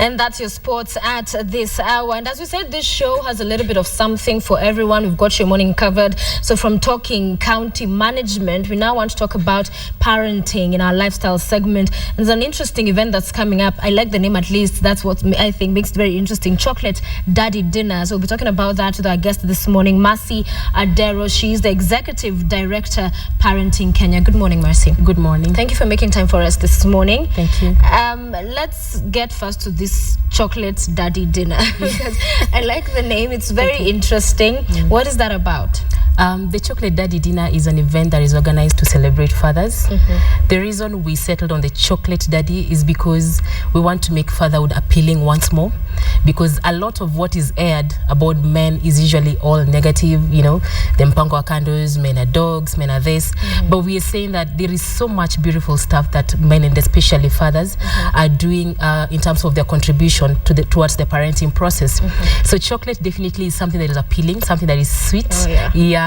And that's your sports at this hour. And as we said, this show has a little bit of something for everyone. We've got your morning covered. So from talking county management, we now want to talk about parenting in our lifestyle segment. And there's an interesting event that's coming up. I like the name, at least. That's what I think makes it very interesting. Chocolate Daddy Dinner. So we'll be talking about that with our guest this morning, Mercy Adero. She's the Executive Director, Parenting Kenya. Good morning, Mercy. Good morning. Thank you for making time for us this morning. Thank you. Let's get first to this Chocolate Daddy Dinner because I like the name. It's very interesting. What is that about? The Chocolate Daddy Dinner is an event that is organized to celebrate fathers. The reason we settled on the Chocolate Daddy is because we want to make fatherhood appealing once more, because a lot of what is aired about men is usually all negative, you know, the mpango wa kandos, men are dogs, men are this. But we are saying that there is so much beautiful stuff that men, and especially fathers, are doing in terms of their contribution to towards the parenting process. So chocolate definitely is something that is appealing, something that is sweet.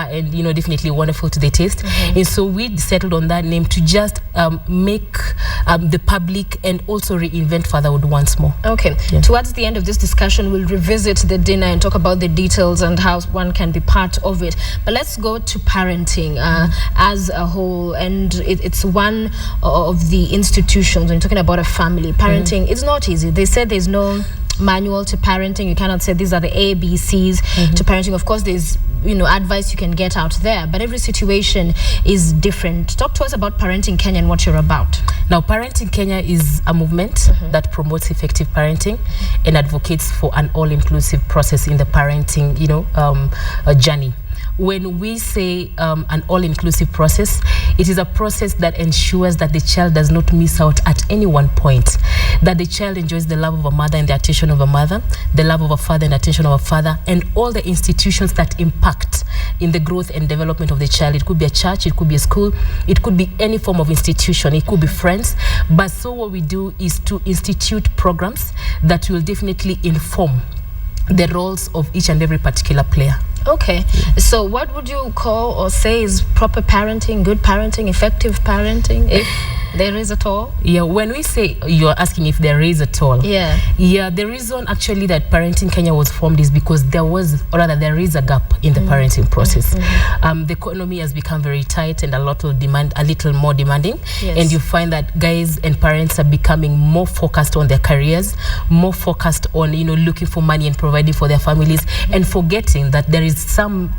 And you know, definitely wonderful to the taste. And so we settled on that name to just make the public and also reinvent fatherhood once more. Okay. Towards the end of this discussion, we'll revisit the dinner and talk about the details and how one can be part of it. But let's go to parenting as a whole. And it's one of the institutions when you're talking about a family. Parenting, it's not easy. They said there's no manual to parenting. You cannot say these are the ABCs to parenting. Of course, there's, you know, advice you can get out there, but every situation is different. Talk to us about Parenting Kenya and what you're about. Now, Parenting Kenya is a movement that promotes effective parenting and advocates for an all-inclusive process in the parenting, you know, journey. When we say an all-inclusive process, it is a process that ensures that the child does not miss out at any one point, that the child enjoys the love of a mother and the attention of a mother, the love of a father and the attention of a father, and all the institutions that impact in the growth and development of the child. It could be a church, it could be a school, it could be any form of institution, it could be friends. But so what we do is to institute programs that will definitely inform the roles of each and every particular player. Okay, so what would you call or say is proper parenting, good parenting, effective parenting, if there is at all? Yeah, when we say, you're asking if there is at all. Yeah, the reason actually that Parenting Kenya was formed is because there is a gap in the parenting process. The economy has become very tight and a little more demanding. And you find that guys and parents are becoming more focused on their careers, more focused on, you know, looking for money and providing for their families, and forgetting that there is some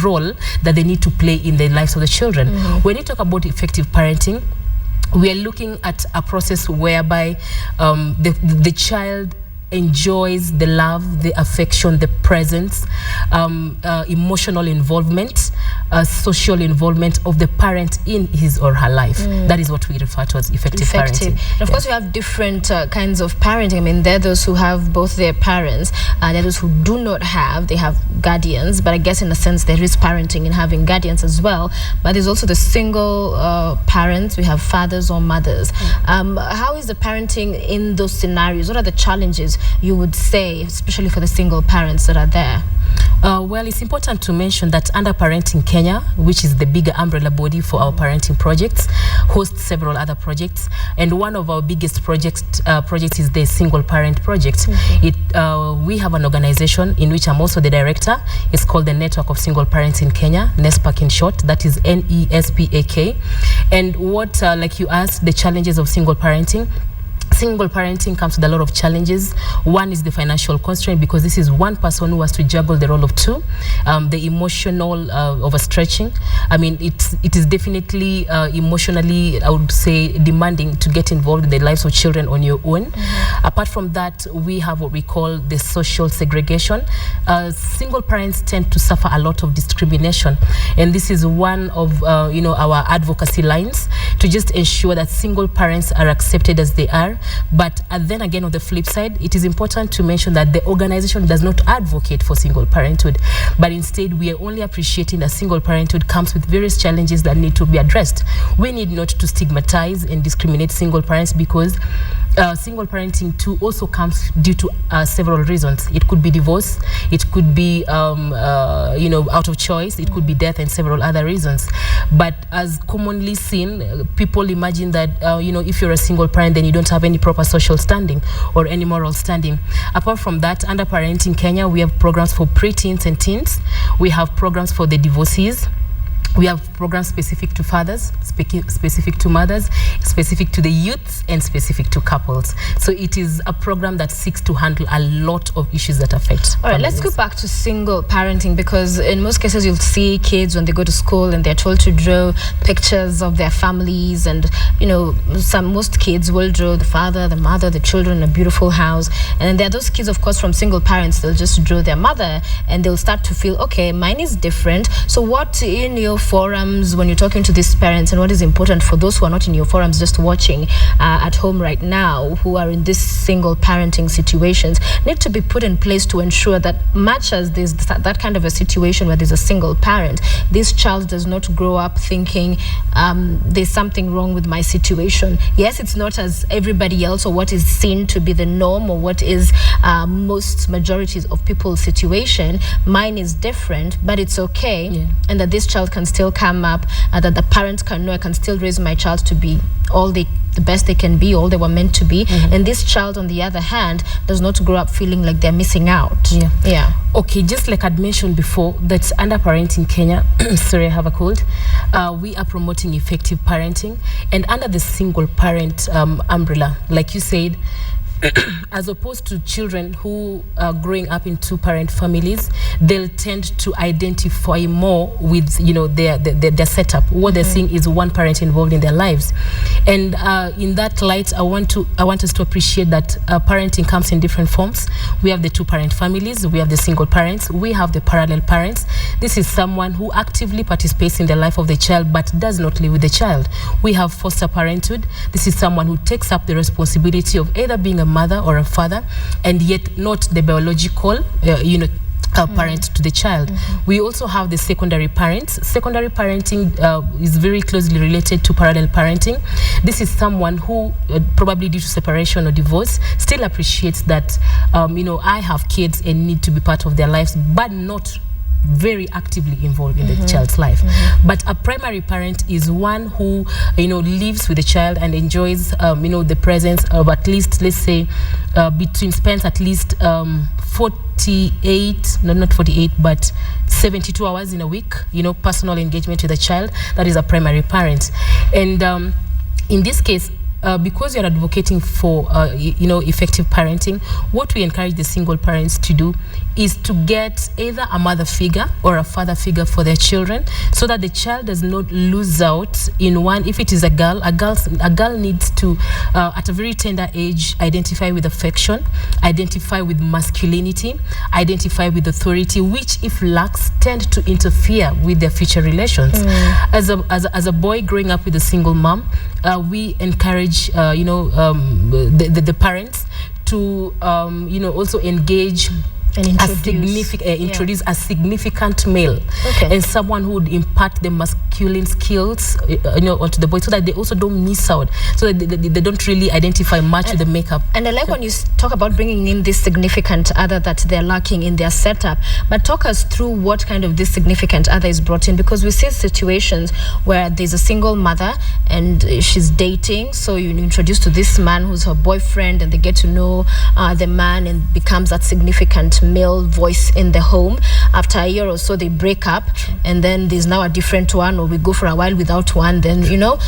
role that they need to play in the lives of the children. When you talk about effective parenting, we are looking at a process whereby the child enjoys the love, the affection, the presence, emotional involvement, social involvement of the parent in his or her life. That is what we refer to as effective parenting. And of course, we have different kinds of parenting. I mean, there are those who have both their parents, and there are those who do not have. They have guardians, but I guess in a sense there is parenting in having guardians as well. But there's also the single parents. We have fathers or mothers. How is the parenting in those scenarios? What are the challenges you would say, especially for the single parents that are there? Well, it's important to mention that under Parenting Kenya, which is the bigger umbrella body for our parenting projects, hosts several other projects, and one of our biggest projects is the Single Parent Project. We have an organization in which I'm also the director. It's called the Network of Single Parents in Kenya, NESPAC in short. That is NESPAK. And what, like you asked, the challenges of single parenting. Single parenting comes with a lot of challenges. One is the financial constraint, because this is one person who has to juggle the role of two. The emotional overstretching. I mean, it is definitely emotionally, I would say, demanding to get involved in the lives of children on your own. Apart from that, we have what we call the social segregation. Single parents tend to suffer a lot of discrimination, and this is one of you know, our advocacy lines, to just ensure that single parents are accepted as they are. But then again, on the flip side, it is important to mention that the organization does not advocate for single parenthood, but instead we are only appreciating that single parenthood comes with various challenges that need to be addressed. We need not to stigmatize and discriminate single parents, because single parenting too also comes due to several reasons. It could be divorce, it could be out of choice, it could be death, and several other reasons. But as commonly seen, people imagine that if you're a single parent, then you don't have any proper social standing or any moral standing. Apart from that, under Parenting Kenya, we have programs for preteens and teens. We have programs for the divorcees. We have programs specific to fathers, specific to mothers, specific to the youths, and specific to couples. So it is a program that seeks to handle a lot of issues that affect All right, families. let's go back to single parenting, because in most cases you'll see kids when they go to school and they're told to draw pictures of their families, and most kids will draw the father, the mother, the children in a beautiful house. And then there are those kids, of course, from single parents, they'll just draw their mother and they'll start to feel, okay, mine is different. So what in your forums, when you're talking to these parents, and what is important for those who are not in your forums, just watching at home right now, who are in this single parenting situations, need to be put in place to ensure that much as there's that kind of a situation where there's a single parent, this child does not grow up thinking there's something wrong with my situation. Yes, it's not as everybody else, or what is seen to be the norm, or what is most majorities of people's situation. Mine is different, but it's okay. Yeah. And that this child can still come up, that the parents can know I can still raise my child to be the best they can be, all they were meant to be. And this child, on the other hand, does not grow up feeling like they're missing out. Yeah. Okay, just like I'd mentioned before, that under Parenting Kenya, sorry, I have a cold, we are promoting effective parenting. And under the single parent umbrella, like you said, as opposed to children who are growing up in two-parent families, they'll tend to identify more with their setup. What they're seeing is one parent involved in their lives, and in that light, I want us to appreciate that parenting comes in different forms. We have the two-parent families, we have the single parents, we have the parallel parents. This is someone who actively participates in the life of the child but does not live with the child. We have foster parenthood. This is someone who takes up the responsibility of either being a mother or a father, and yet not the biological parent to the child. We also have the secondary parents. Secondary parenting is very closely related to parallel parenting. This is someone who probably due to separation or divorce still appreciates that I have kids and need to be part of their lives, but not very actively involved in the child's life. But a primary parent is one who lives with the child and enjoys the presence of at least, let's say, spends at least 72 hours in a week, personal engagement with the child. That is a primary parent. And in this case, because you're advocating for effective parenting, what we encourage the single parents to do is to get either a mother figure or a father figure for their children, so that the child does not lose out in one. If it is a girl needs to at a very tender age identify with affection, identify with masculinity, identify with authority, which if lacks tend to interfere with their future relations. As a boy growing up with a single mom, we encourage the parents to also engage and introduce a significant male, and someone who would impart the masculine skills onto the boy, so that they also don't miss out, so that they don't really identify much with the makeup. And I like when you talk about bringing in this significant other that they're lacking in their setup. But talk us through what kind of this significant other is brought in, because we see situations where there's a single mother and she's dating, so you introduce to this man who's her boyfriend, and they get to know the man and becomes that significant male voice in the home. After a year or so, they break up, and then there's now a different one, or we go for a while without one, then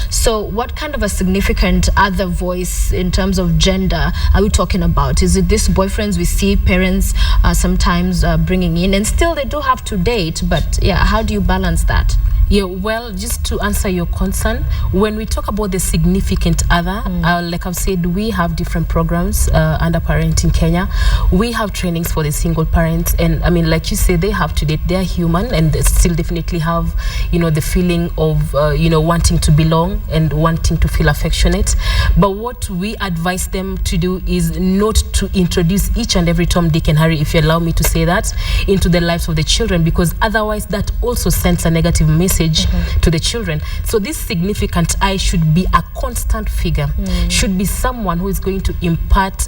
so what kind of a significant other voice in terms of gender are we talking about? Is it these boyfriends we see parents sometimes bringing in, and still they do have to date, but how do you balance that? Yeah, well, just to answer your concern, when we talk about the significant other, like I've said, we have different programs under Parenting Kenya. We have trainings for the single parents, and I mean, like you say, they have to date. They're human, and they still definitely have, the feeling of, wanting to belong and wanting to feel affectionate. But what we advise them to do is not to introduce each and every Tom, Dick, and Harry, if you allow me to say that, into the lives of the children, because otherwise that also sends a negative message message to the children. So this significant I should be a constant figure, should be someone who is going to impart,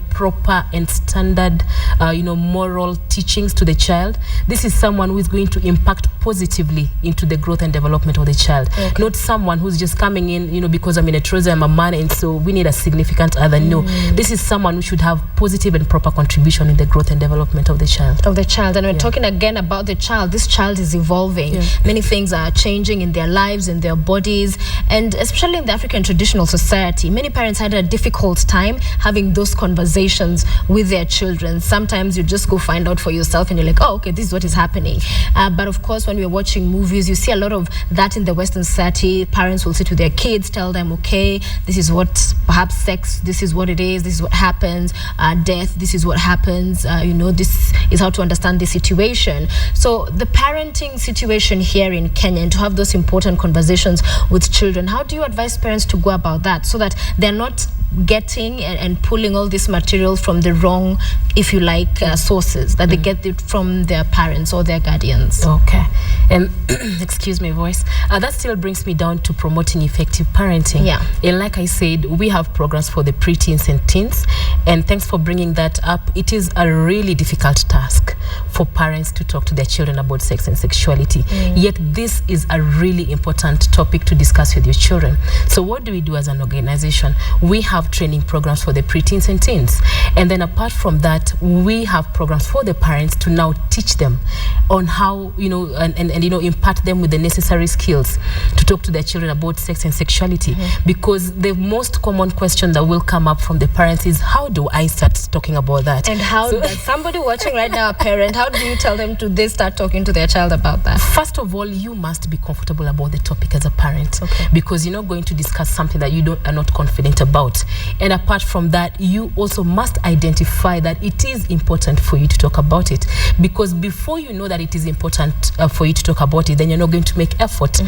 proper and standard, moral teachings to the child. This is someone who is going to impact positively into the growth and development of the child. Not someone who's just coming in, because I'm in a trouser, I'm a man, and so we need a significant other. No, this is someone who should have positive and proper contribution in the growth and development of the child. And we're talking again about the child. This child is evolving. Many things are changing in their lives, in their bodies, and especially in the African traditional society, many parents had a difficult time having those conversations with their children. Sometimes you just go find out for yourself and you're like, oh, okay, this is what is happening. But of course, when we're watching movies, you see a lot of that in the Western society. Parents will sit with their kids, tell them, okay, this is what, perhaps sex, this is what it is, this is what happens, death, this is what happens, this is how to understand the situation. So the parenting situation here in Kenya, and to have those important conversations with children, how do you advise parents to go about that so that they're not getting and pulling all this material from the wrong, if you like, sources, that they get it from their parents or their guardians? Okay. And excuse me, voice. That still brings me down to promoting effective parenting. And like I said, we have programs for the preteens and teens. And thanks for bringing that up. It is a really difficult task for parents to talk to their children about sex and sexuality. Yet this is a really important topic to discuss with your children. So what do we do as an organization? We have training programs for the preteens and teens. And then apart from that, we have programs for the parents to now teach them on how, impart them with the necessary skills to talk to their children about sex and sexuality. Because the most common question that will come up from the parents is, how do I start talking about that? And how does somebody watching right now, a parent, how do you tell them to they start talking to their child about that? First of all, you must be comfortable about the topic as a parent, because you're not going to discuss something that you are not confident about. And apart from that, you also must identify that it is important for you to talk about it, because before you know that it is important for you to talk about it, then you're not going to make effort.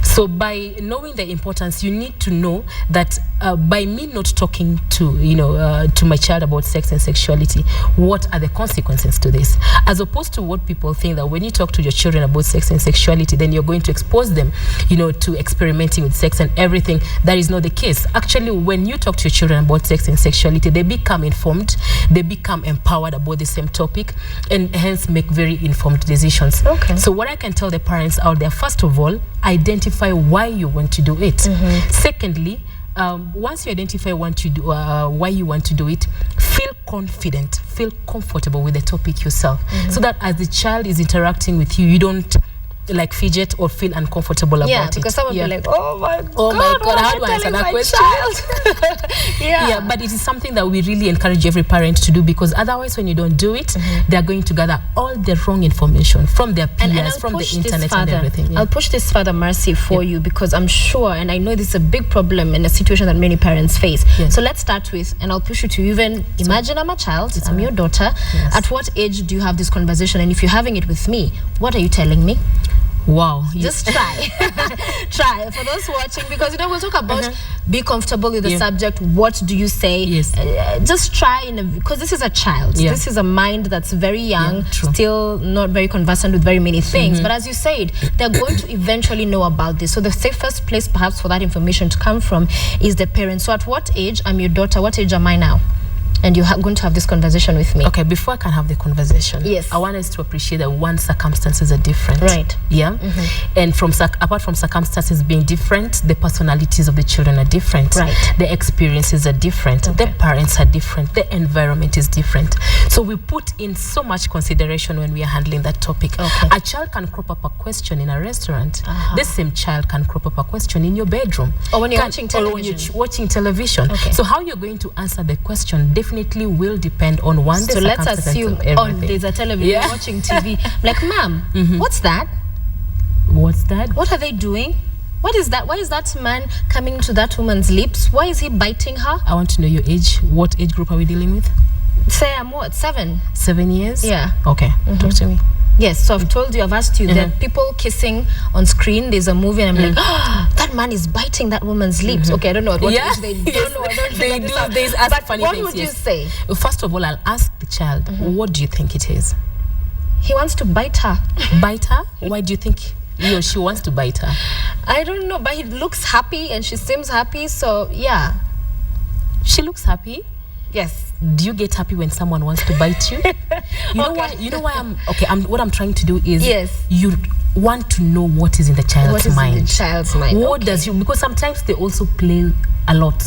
So by knowing the importance, you need to know that by me not talking to my child about sex and sexuality, what are the consequences to this? As opposed to what people think, that when you talk to your children about sex and sexuality, then you're going to expose them, to experimenting with sex and everything. That is not the case. Actually, when you talk to your children about sex and sexuality, they become informed, they become empowered about the same topic, and hence make very informed decisions. So what I can tell the parents out there, first of all, identify why you want to do it. Secondly, once you identify why you want to do it, feel confident, feel comfortable with the topic yourself, so that as the child is interacting with you, you don't like fidget or feel uncomfortable about it. Because someone will be like, oh my God, how do I answer that question? But it is something that we really encourage every parent to do, because otherwise when you don't do it, they're going to gather all the wrong information from their peers, from the internet and everything. I'll push this further, Mercy, for you, because I'm sure, and I know this is a big problem and a situation that many parents face. So let's start with, and I'll push you to even imagine I'm a child, I'm your daughter. At what age do you have this conversation? And if you're having it with me, what are you telling me? Wow. Just try. Try. For those watching, because we'll talk about be comfortable with the subject. What do you say? Just try, because this is a child. This is a mind that's very young, still not very conversant with very many things. But as you said, they're going to eventually know about this. So the safest place perhaps for that information to come from is the parents. So at what age, I'm your daughter, what age am I now? And you're going to have this conversation with me. Okay, before I can have the conversation, I want us to appreciate that one, circumstances are different. Right. Yeah. And apart from circumstances being different, the personalities of the children are different. Right. The experiences are different. The parents are different. The environment is different. So we put in so much consideration when we are handling that topic. A child can crop up a question in a restaurant. The same child can crop up a question in your bedroom. Or when you're watching television. Or when you're watching television. So how you're going to answer the question definitely will depend on one. So let's assume there's a television, watching TV. Like, ma'am, what's that? What's that? What are they doing? What is that? Why is that man coming to that woman's lips? Why is he biting her? I want to know your age. What age group are we dealing with? Say I'm what? 7. 7 years? Yeah. Okay. Talk to me. Yes, so I've told you, I've asked you, there are people kissing on screen, there's a movie, and I'm like, that man is biting that woman's lips. Okay, I don't know what age they don't know. I don't they do. They ask funny what things. What would you say? First of all, I'll ask the child, what do you think it is? He wants to bite her. Bite her? Why do you think she wants to bite her? I don't know, but he looks happy and she seems happy, so yeah. She looks happy? Yes. Do you get happy when someone wants to bite you? You know why what I'm trying to do is, yes, you want to know what is in the child's mind. In the child's mind? What does you, because sometimes they also play a lot,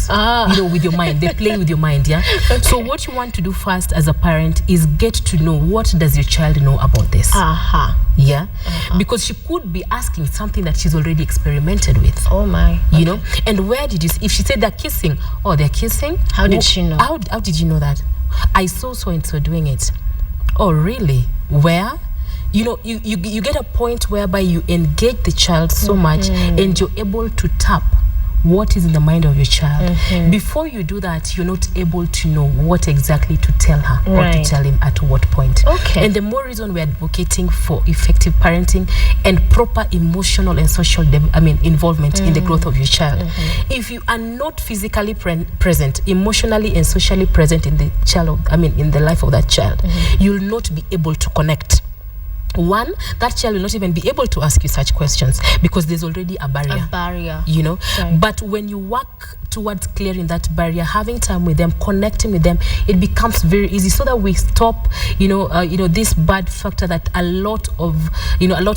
with your mind. They play with your mind, yeah? Okay. So what you want to do first as a parent is get to know, what does your child know about this? Yeah? Because she could be asking something that she's already experimented with. Oh my. You know? And where did you see, if she said they're kissing, they're kissing? How did she know? How did you know that? I saw so-and-so doing it. Oh, really? Where? You get a point whereby you engage the child so much and you're able to tap what is in the mind of your child. Before you do that, you're not able to know what exactly to tell her or to tell him at what point. Okay. And the more reason we're advocating for effective parenting and proper emotional and social involvement in the growth of your child. If you are not physically present, emotionally and socially present in the in the life of that child, you'll not be able to connect. One, that child will not even be able to ask you such questions because there's already a barrier. You know? Right. But when you work towards clearing that barrier, having time with them, connecting with them, it becomes very easy, so that we stop, this bad factor that a lot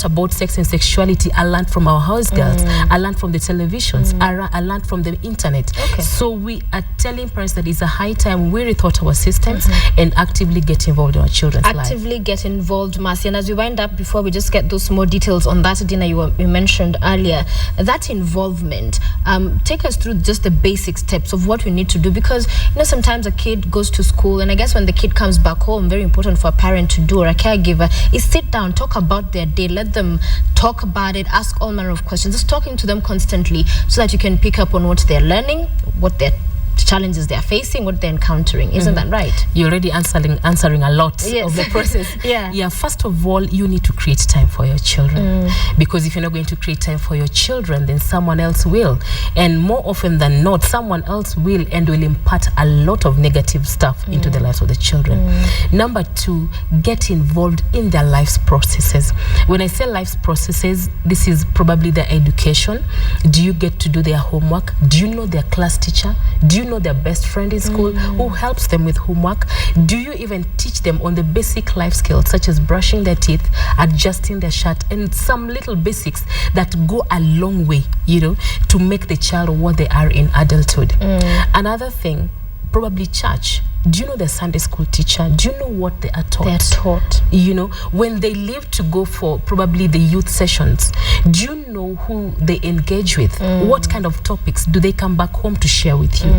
about sex and sexuality are learned from our house girls, are learned from the televisions, are learned from the internet. Okay. So we are telling parents that it's a high time we rethought our systems and actively get involved in our children's lives. Actively get involved, Marcy. And as we wind up, before we just get those more details on that dinner you mentioned earlier, that involvement, take us through just the basic steps of what we need to do, because sometimes a kid goes to school, and I guess when the kid comes back home, very important for a parent to do, or a caregiver, is sit down, talk about their day, let them talk about it, ask all manner of questions, just talking to them constantly so that you can pick up on what they're learning, what they're challenges they're facing, what they're encountering. Isn't that right? You're already answering a lot of the process. Yeah. First of all, you need to create time for your children, because if you're not going to create time for your children, then someone else will, and more often than not, someone else will, and will impart a lot of negative stuff into the lives of the children. Number two, get involved in their life's processes. When I say life's processes, this is probably their education. Do you get to do their homework? Do you know their class teacher? Do you know their best friend in school who helps them with homework? Do you even teach them on the basic life skills such as brushing their teeth, adjusting their shirt, and some little basics that go a long way, to make the child what they are in adulthood? Another thing, probably church. Do you know the Sunday school teacher? Do you know what they are taught? They're taught. When they leave to go for probably the youth sessions, do you know who they engage with? What kind of topics do they come back home to share with you?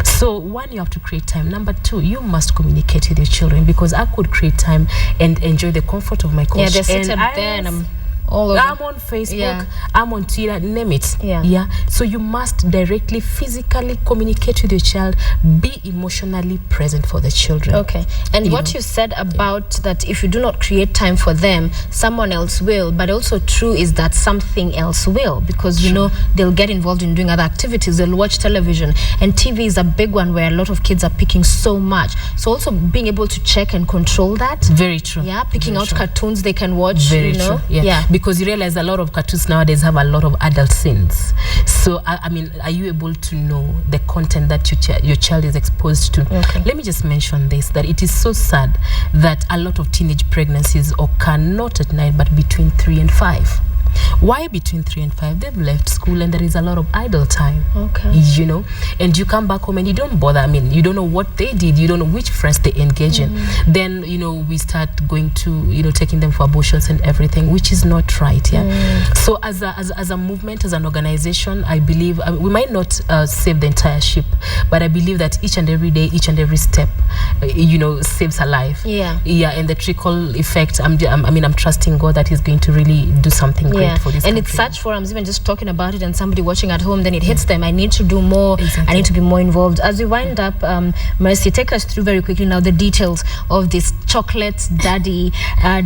So one, you have to create time. Number two, you must communicate with your children, because I could create time and enjoy the comfort of my couch. Yeah, they're sitting there and I'm all over. I'm on Facebook, I'm on Twitter, name it. Yeah. So you must directly, physically communicate with your child, be emotionally present for the children. Okay. And what you said about that, if you do not create time for them, someone else will, but also true is that something else will, because they'll get involved in doing other activities, they'll watch television, and TV is a big one where a lot of kids are picking so much. So also being able to check and control that. Very true. Yeah, picking out cartoons they can watch. Very true. Yeah. Because you realize a lot of cartoons nowadays have a lot of adult scenes. So, are you able to know the content that your child is exposed to? Okay. Let me just mention this, that it is so sad that a lot of teenage pregnancies occur not at night, but between 3 and 5. Why between 3 and 5? They've left school and there is a lot of idle time. Okay. And you come back home and you don't bother. You don't know what they did. You don't know which friends they engage in. Then, we start going to, taking them for abortions and everything, which is not right. Yeah. So as a movement, as an organization, I believe we might not save the entire ship, but I believe that each and every day, each and every step, saves a life. Yeah. Yeah. And the trickle effect, I'm trusting God that He's going to really do something great. For this and it's such forums, even just talking about it and somebody watching at home, then it hits them. I need to do more. Exactly. I need to be more involved. As we wind up, Mercy, take us through very quickly now the details of this chocolate daddy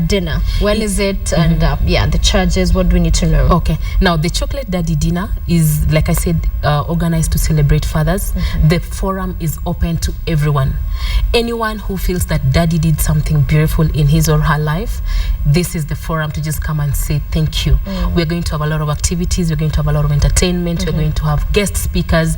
dinner. When is it? And the charges, what do we need to know? Okay. Now, the chocolate daddy dinner is, like I said, organized to celebrate fathers. The forum is open to everyone. Anyone who feels that daddy did something beautiful in his or her life, this is the forum to just come and say thank you. We're going to have a lot of activities. We're going to have a lot of entertainment. We're going to have guest speakers,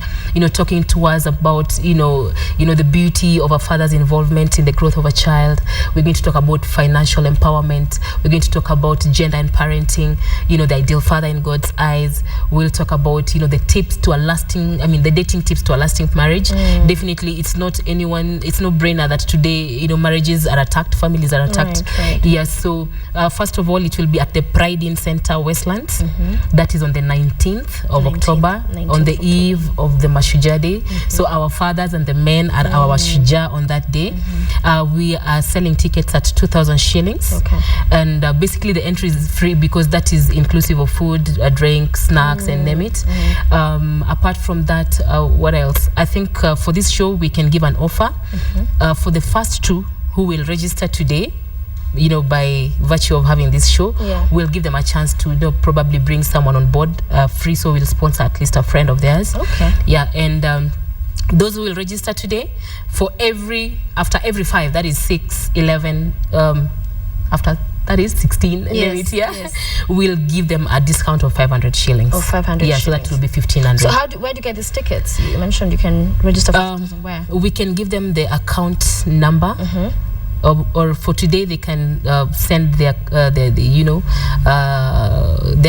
talking to us about, the beauty of a father's involvement in the growth of a child. We're going to talk about financial empowerment. We're going to talk about gender and parenting, the ideal father in God's eyes. We'll talk about, the dating tips to a lasting marriage. Definitely, it's no brainer that today, marriages are attacked, families are attacked. Right. Yes, so first of all, it will be at the Pride Inn Center, Westlands. That is on the 19th of October, on the eve of the Mashujaa Day. So our fathers and the men are our Shujaa on that day. We are selling tickets at 2,000 shillings. Okay. And basically the entry is free because that is inclusive of food, drink, snacks, and name it. Apart from that, what else? I think for this show, we can give an offer for the first two who will register today. By virtue of having this show, we'll give them a chance to probably bring someone on board free. So we'll sponsor at least a friend of theirs. Okay. Yeah, and those who will register today, after every 5, that is 6, 11, after that is 16, yes. we'll give them a discount of 500 shillings. 500 Yeah, shillings. So that will be 1,500. So where do you get these tickets? You mentioned you can register for where? We can give them the account number. Or for today, they can send their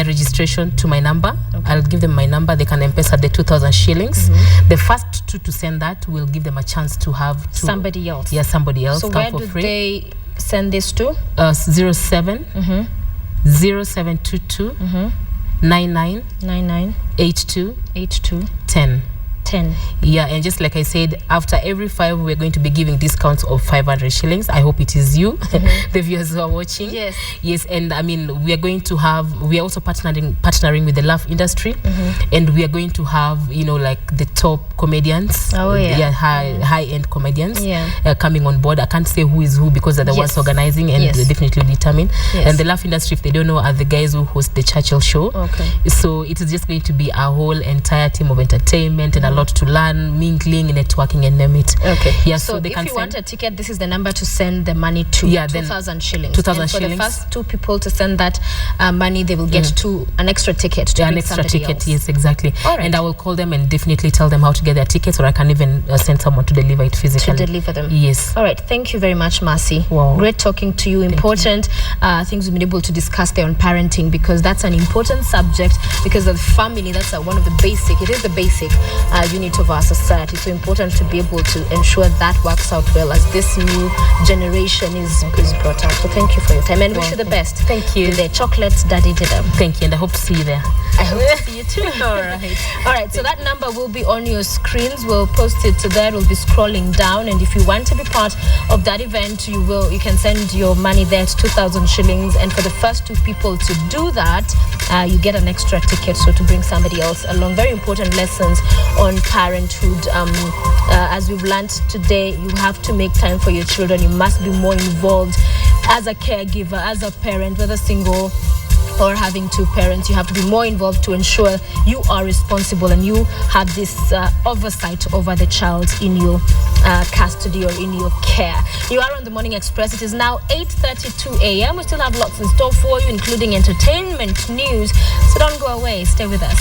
registration to my number. Okay. I'll give them my number. They can M-Pesa the 2,000 shillings. The first two to send that will give them a chance to have somebody else. Yeah, somebody else. So come where for do free. they send this to? 07 0722 99 82 10. Yeah, and just like I said, after every 5, we're going to be giving discounts of 500 shillings. I hope it is you, the viewers who are watching. Yes, and we are going to we are also partnering with the laugh industry, and we are going to have, the top comedians, high-end comedians coming on board. I can't say who is who because they're the ones organizing and they definitely determine. And the laugh industry, if they don't know, are the guys who host the Churchill show. Okay. So it is just going to be a whole entire team of entertainment and a lot to learn, mingling, networking, and name it. Okay. Yeah. So they if you want a ticket, this is the number to send the money to. 2,000 shillings. 2,000 shillings. For the first 2 people to send that money, they will get an extra ticket. To an extra ticket. Else. Yes, exactly. All right. And I will call them and definitely tell them how to get their tickets, or I can even send someone to deliver it physically. To deliver them. Yes. All right. Thank you very much, Mercy. Wow. Great talking to you. Important things we've been able to discuss there on parenting, because that's an important subject, because of the family. That's one of the basic. It is the basic unit of our society. So important to be able to ensure that works out well as this new generation is brought up. So thank you for your time and wish you the best. Thank you. With the chocolates Daddy did them. Thank you, and I hope to see you there. I hope to see you too. All right. So that number will be on your screens. We'll post it to there. We'll be scrolling down, and if you want to be part of that event, you can send your money there to 2,000 shillings. And for the first 2 people to do that, you get an extra ticket. So to bring somebody else along. Very important lessons on parenthood. As we've learned today, you have to make time for your children. You must be more involved as a caregiver, as a parent, whether single or having 2 parents. You have to be more involved to ensure you are responsible and you have this oversight over the child in your custody or in your care. You are on the Morning Express. It is now 8:32 a.m. We still have lots in store for you, including entertainment news. So don't go away. Stay with us.